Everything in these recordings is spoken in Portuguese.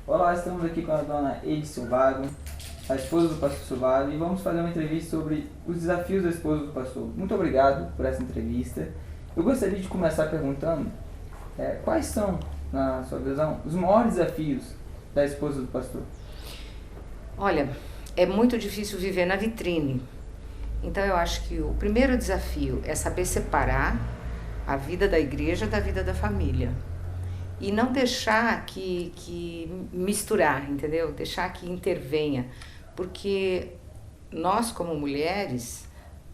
Olá, estamos aqui com a dona Eide Silvago, a esposa do pastor Silvago, e vamos fazer uma entrevista sobre os desafios da esposa do pastor. Muito obrigado por essa entrevista. Eu gostaria de começar perguntando quais são, na sua visão, os maiores desafios da esposa do pastor? Olha, é muito difícil viver na vitrine. Então eu acho que o primeiro desafio é saber separar a vida da igreja da vida da família. E não deixar que misturar, entendeu? Deixar que intervenha. Porque nós, como mulheres,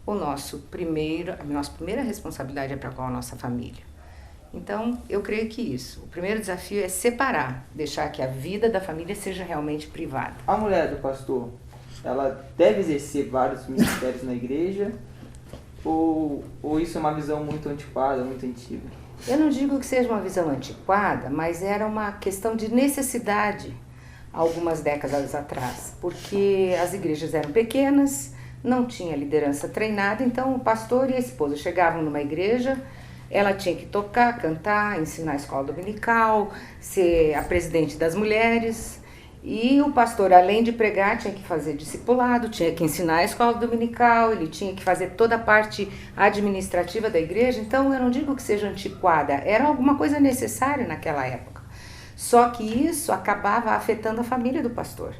a nossa primeira responsabilidade é para com a nossa família. Então, eu creio que isso. O primeiro desafio é separar, deixar que a vida da família seja realmente privada. A mulher do pastor, ela deve exercer vários ministérios na igreja? Ou isso é uma visão muito antiquada, muito antiga? Eu não digo que seja uma visão antiquada, mas era uma questão de necessidade algumas décadas atrás, porque as igrejas eram pequenas, não tinha liderança treinada, então o pastor e a esposa chegavam numa igreja, ela tinha que tocar, cantar, ensinar a escola dominical, ser a presidente das mulheres. E o pastor, além de pregar, tinha que fazer discipulado, tinha que ensinar a escola dominical, ele tinha que fazer toda a parte administrativa da igreja. Então, eu não digo que seja antiquada, era alguma coisa necessária naquela época. Só que isso acabava afetando a família do pastor.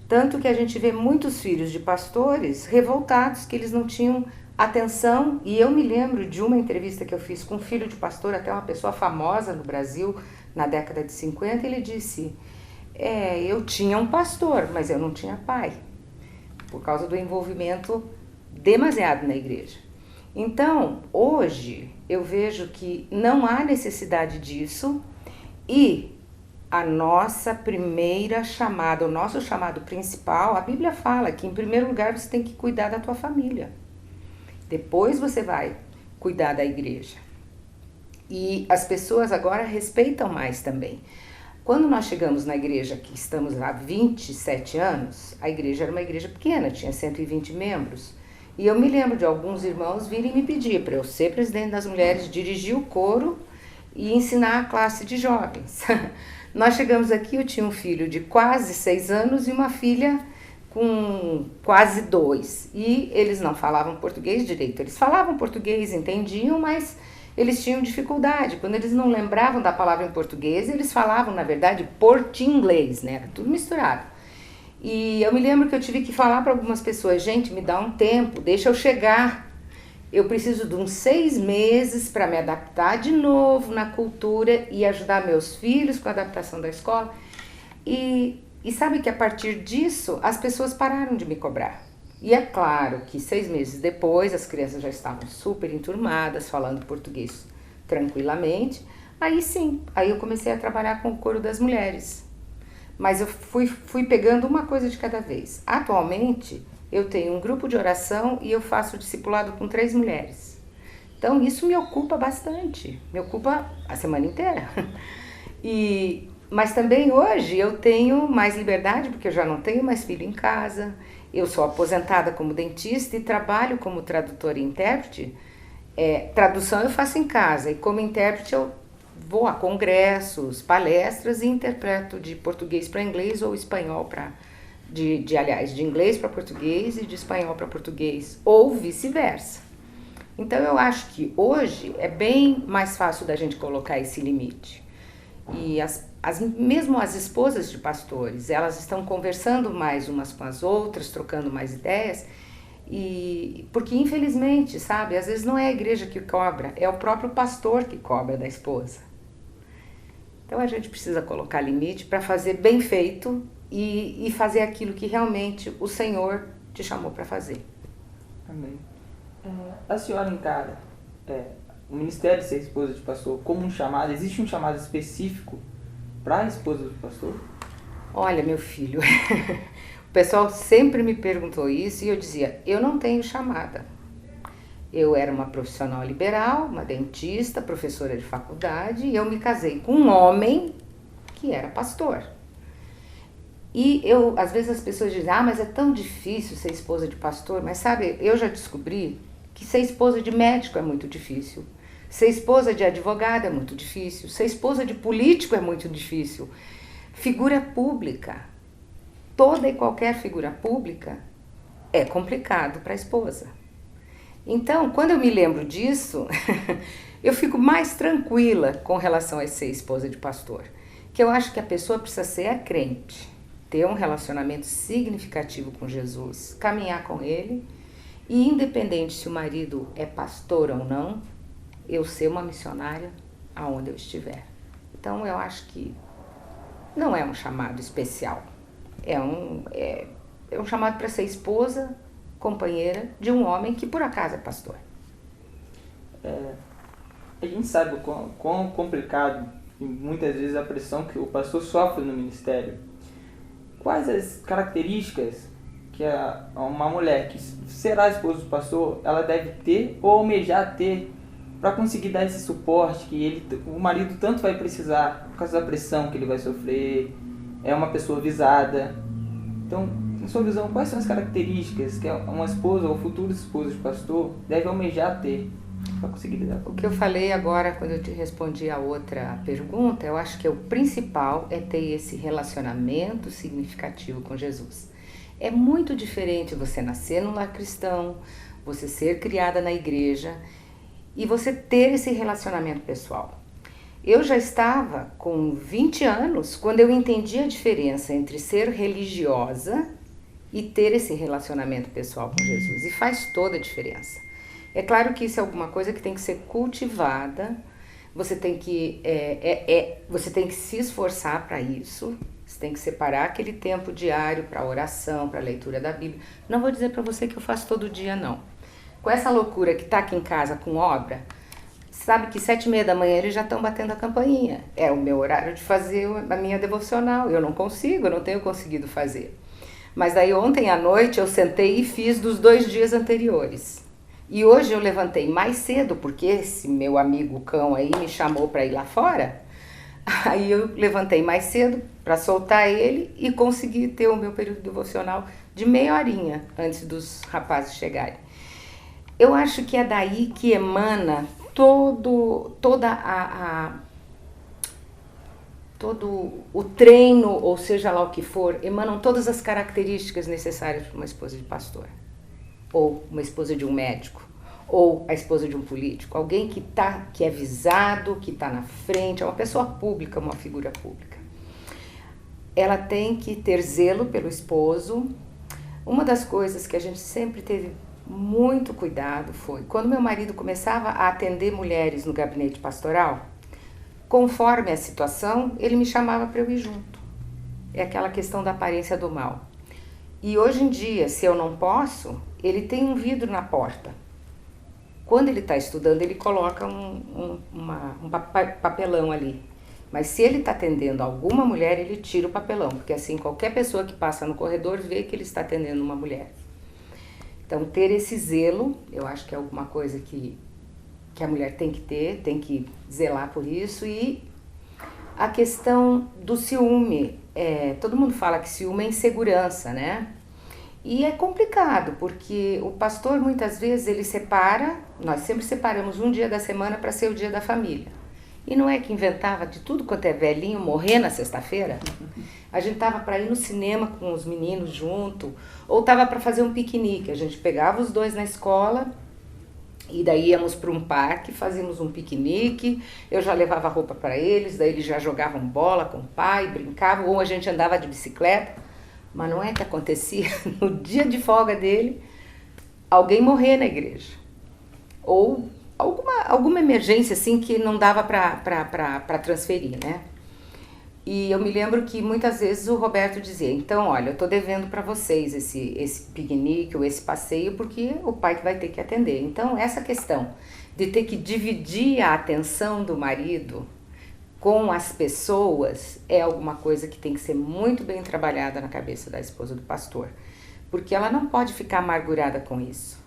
Tanto que a gente vê muitos filhos de pastores revoltados, que eles não tinham atenção. E eu me lembro de uma entrevista que eu fiz com um filho de pastor, até uma pessoa famosa no Brasil, na década de 50, ele disse... eu tinha um pastor, mas eu não tinha pai, por causa do envolvimento demasiado na igreja. Então, hoje, eu vejo que não há necessidade disso e a nossa primeira chamada, o nosso chamado principal, a Bíblia fala que, em primeiro lugar, você tem que cuidar da tua família. Depois você vai cuidar da igreja. E as pessoas agora respeitam mais também. Quando nós chegamos na igreja, que estamos há 27 anos, a igreja era uma igreja pequena, tinha 120 membros. E eu me lembro de alguns irmãos virem me pedir para eu ser presidente das mulheres, dirigir o coro e ensinar a classe de jovens. Nós chegamos aqui, eu tinha um filho de quase 6 anos e uma filha com quase 2. E eles não falavam português direito. Eles falavam português, entendiam, mas... eles tinham dificuldade, quando eles não lembravam da palavra em português, eles falavam, na verdade, portinglês, né? Era tudo misturado. E eu me lembro que eu tive que falar para algumas pessoas, gente, me dá um tempo, deixa eu chegar. Eu preciso de uns 6 meses para me adaptar de novo na cultura e ajudar meus filhos com a adaptação da escola. E sabe que a partir disso, as pessoas pararam de me cobrar. E é claro que 6 meses depois, as crianças já estavam super enturmadas, falando português tranquilamente. Aí sim, aí eu comecei a trabalhar com o coro das mulheres. Mas eu fui pegando uma coisa de cada vez. Atualmente, eu tenho um grupo de oração e eu faço discipulado com 3 mulheres. Então, isso me ocupa bastante, me ocupa a semana inteira. Mas também hoje eu tenho mais liberdade, porque eu já não tenho mais filho em casa. Eu sou aposentada como dentista e trabalho como tradutora e intérprete. Tradução eu faço em casa e como intérprete eu vou a congressos, palestras e interpreto de português para inglês ou espanhol de inglês para português e de espanhol para português ou vice-versa. Então eu acho que hoje é bem mais fácil da gente colocar esse limite. E mesmo as esposas de pastores, elas estão conversando mais umas com as outras, trocando mais ideias, porque infelizmente, sabe, às vezes não é a igreja que cobra, é o próprio pastor que cobra da esposa. Então a gente precisa colocar limite para fazer bem feito e fazer aquilo que realmente o Senhor te chamou para fazer. Amém. A senhora encara o ministério de ser esposa de pastor como um chamado? Existe um chamado específico para a esposa do pastor? Olha, meu filho, o pessoal sempre me perguntou isso e eu dizia, eu não tenho chamada. Eu era uma profissional liberal, uma dentista, professora de faculdade, e eu me casei com um homem que era pastor. E às vezes as pessoas dizem, mas é tão difícil ser esposa de pastor, mas sabe, eu já descobri que ser esposa de médico é muito difícil. Ser esposa de advogado é muito difícil. Ser esposa de político é muito difícil. Figura pública, toda e qualquer figura pública é complicado para a esposa. Então, quando eu me lembro disso, eu fico mais tranquila com relação a ser esposa de pastor. Que eu acho que a pessoa precisa ser crente, ter um relacionamento significativo com Jesus, caminhar com Ele, e independente se o marido é pastor ou não, eu ser uma missionária aonde eu estiver. Então, eu acho que não é um chamado especial. É um chamado para ser esposa, companheira de um homem que por acaso é pastor. A gente sabe o quão complicado e muitas vezes a pressão que o pastor sofre no ministério. Quais as características que uma mulher que será esposa do pastor, ela deve ter ou almejar ter para conseguir dar esse suporte que o marido tanto vai precisar por causa da pressão que ele vai sofrer, é uma pessoa visada. Então, na sua visão, quais são as características que uma esposa ou futura esposa de pastor deve almejar ter para conseguir lidar com isso? O que eu falei agora, quando eu te respondi a outra pergunta, eu acho que o principal é ter esse relacionamento significativo com Jesus. É muito diferente você nascer num lar cristão, você ser criada na igreja e você ter esse relacionamento pessoal. Eu já estava com 20 anos quando eu entendi a diferença entre ser religiosa e ter esse relacionamento pessoal com Jesus. E faz toda a diferença. É claro que isso é alguma coisa que tem que ser cultivada, você tem que se esforçar para isso, você tem que separar aquele tempo diário para oração, para leitura da Bíblia. Não vou dizer para você que eu faço todo dia, não. Com essa loucura que está aqui em casa com obra, sabe que 7h30 da manhã eles já estão batendo a campainha. É o meu horário de fazer a minha devocional. Eu não tenho conseguido fazer. Mas daí ontem à noite eu sentei e fiz dos 2 dias anteriores. E hoje eu levantei mais cedo, porque esse meu amigo cão aí me chamou para ir lá fora. Aí eu levantei mais cedo para soltar ele e consegui ter o meu período devocional de meia horinha antes dos rapazes chegarem. Eu acho que é daí que emana todo o treino, ou seja lá o que for, emanam todas as características necessárias para uma esposa de pastor, ou uma esposa de um médico, ou a esposa de um político, alguém que é visado, que está na frente, é uma pessoa pública, uma figura pública. Ela tem que ter zelo pelo esposo. Uma das coisas que a gente sempre teve muito cuidado foi, quando meu marido começava a atender mulheres no gabinete pastoral, conforme a situação, ele me chamava para eu ir junto. É aquela questão da aparência do mal. E hoje em dia, se eu não posso, ele tem um vidro na porta. Quando ele está estudando, ele coloca um papelão ali. Mas se ele está atendendo alguma mulher, ele tira o papelão, porque assim qualquer pessoa que passa no corredor vê que ele está atendendo uma mulher. Então, ter esse zelo, eu acho que é alguma coisa que a mulher tem que ter, tem que zelar por isso. E a questão do ciúme, todo mundo fala que ciúme é insegurança, né? E é complicado, porque o pastor muitas vezes ele separa, nós sempre separamos um dia da semana para ser o dia da família. E não é que inventava de tudo quanto é velhinho morrer na sexta-feira? A gente tava para ir no cinema com os meninos junto, ou tava para fazer um piquenique. A gente pegava os dois na escola e daí íamos para um parque, fazíamos um piquenique. Eu já levava roupa para eles, daí eles já jogavam bola com o pai, brincavam, ou a gente andava de bicicleta. Mas não é que acontecia no dia de folga dele alguém morrer na igreja. Ou alguma emergência assim que não dava para transferir, né? E eu me lembro que muitas vezes o Roberto dizia, então, olha, eu estou devendo para vocês esse piquenique ou esse passeio porque o pai que vai ter que atender. Então, essa questão de ter que dividir a atenção do marido com as pessoas é alguma coisa que tem que ser muito bem trabalhada na cabeça da esposa do pastor, porque ela não pode ficar amargurada com isso.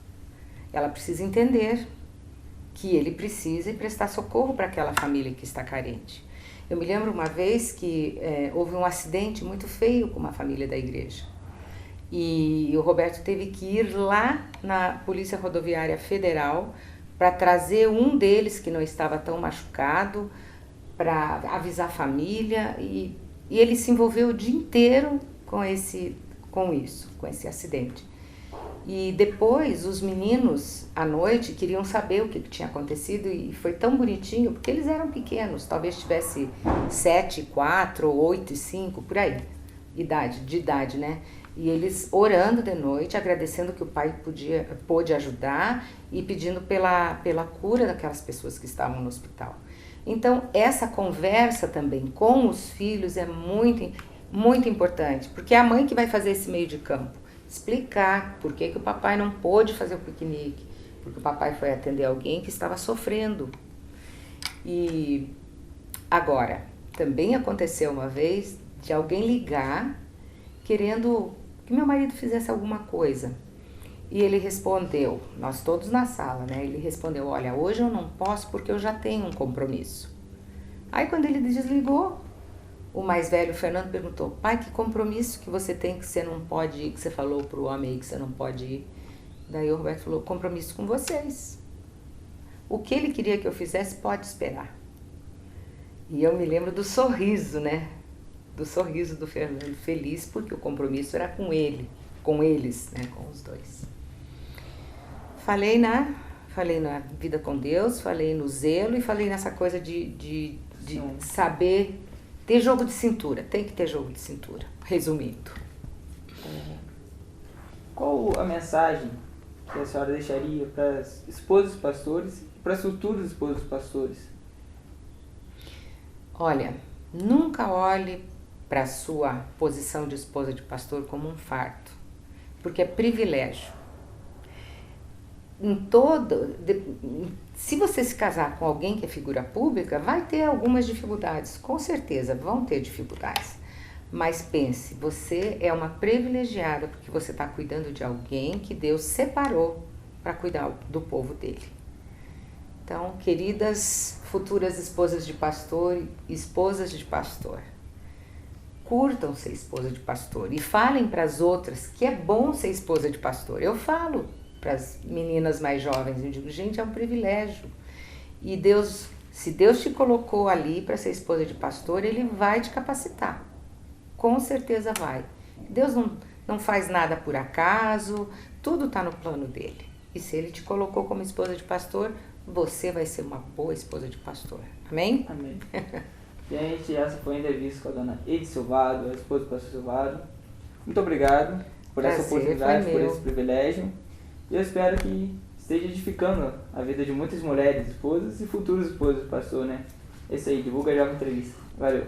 Ela precisa entender que ele precisa prestar socorro para aquela família que está carente. Eu me lembro uma vez que houve um acidente muito feio com uma família da igreja. E o Roberto teve que ir lá na Polícia Rodoviária Federal para trazer um deles que não estava tão machucado, para avisar a família. E E ele se envolveu o dia inteiro com esse acidente. E depois os meninos, à noite, queriam saber o que tinha acontecido e foi tão bonitinho, porque eles eram pequenos, talvez tivesse 7, 4, 8 e 5, por aí, de idade, né? E eles orando de noite, agradecendo que o pai pôde ajudar e pedindo pela cura daquelas pessoas que estavam no hospital. Então, essa conversa também com os filhos é muito, muito importante, porque é a mãe que vai fazer esse meio de campo. Explicar por que o papai não pôde fazer o piquenique, porque o papai foi atender alguém que estava sofrendo. E agora, também aconteceu uma vez de alguém ligar querendo que meu marido fizesse alguma coisa. E ele respondeu, nós todos na sala, né? Ele respondeu, olha, hoje eu não posso porque eu já tenho um compromisso. Aí quando ele desligou, o mais velho, o Fernando, perguntou, pai, que compromisso que você tem que você não pode ir, que você falou pro homem aí que você não pode ir? Daí o Roberto falou, compromisso com vocês. O que ele queria que eu fizesse pode esperar. E eu me lembro do sorriso, né? Do sorriso do Fernando, feliz porque o compromisso era com eles, né? Com os dois. Falei na vida com Deus, falei no zelo e falei nessa coisa de saber ter jogo de cintura. Tem que ter jogo de cintura, resumindo. Qual a mensagem que a senhora deixaria para as esposas dos pastores e para as futuras esposas dos pastores? Olha, nunca olhe para a sua posição de esposa de pastor como um fardo, porque é privilégio. Se você se casar com alguém que é figura pública, vai ter algumas dificuldades, com certeza vão ter dificuldades. Mas pense, você é uma privilegiada porque você está cuidando de alguém que Deus separou para cuidar do povo dele. Então, queridas futuras esposas de pastor e esposas de pastor, curtam ser esposa de pastor e falem para as outras que é bom ser esposa de pastor. Eu falo para as meninas mais jovens, eu digo, gente, é um privilégio. E Deus, se Deus te colocou ali para ser esposa de pastor, Ele vai te capacitar. Com certeza vai. Deus não faz nada por acaso, tudo está no plano dele. E se Ele te colocou como esposa de pastor, você vai ser uma boa esposa de pastor. Amém? Amém. Gente, essa foi a entrevista com a dona Edi Silvado, a esposa do pastor Silvado. Muito obrigado por essa oportunidade, por esse privilégio. E eu espero que esteja edificando a vida de muitas mulheres, esposas e futuras esposas do pastor, né? Esse aí, divulga já a entrevista. Valeu!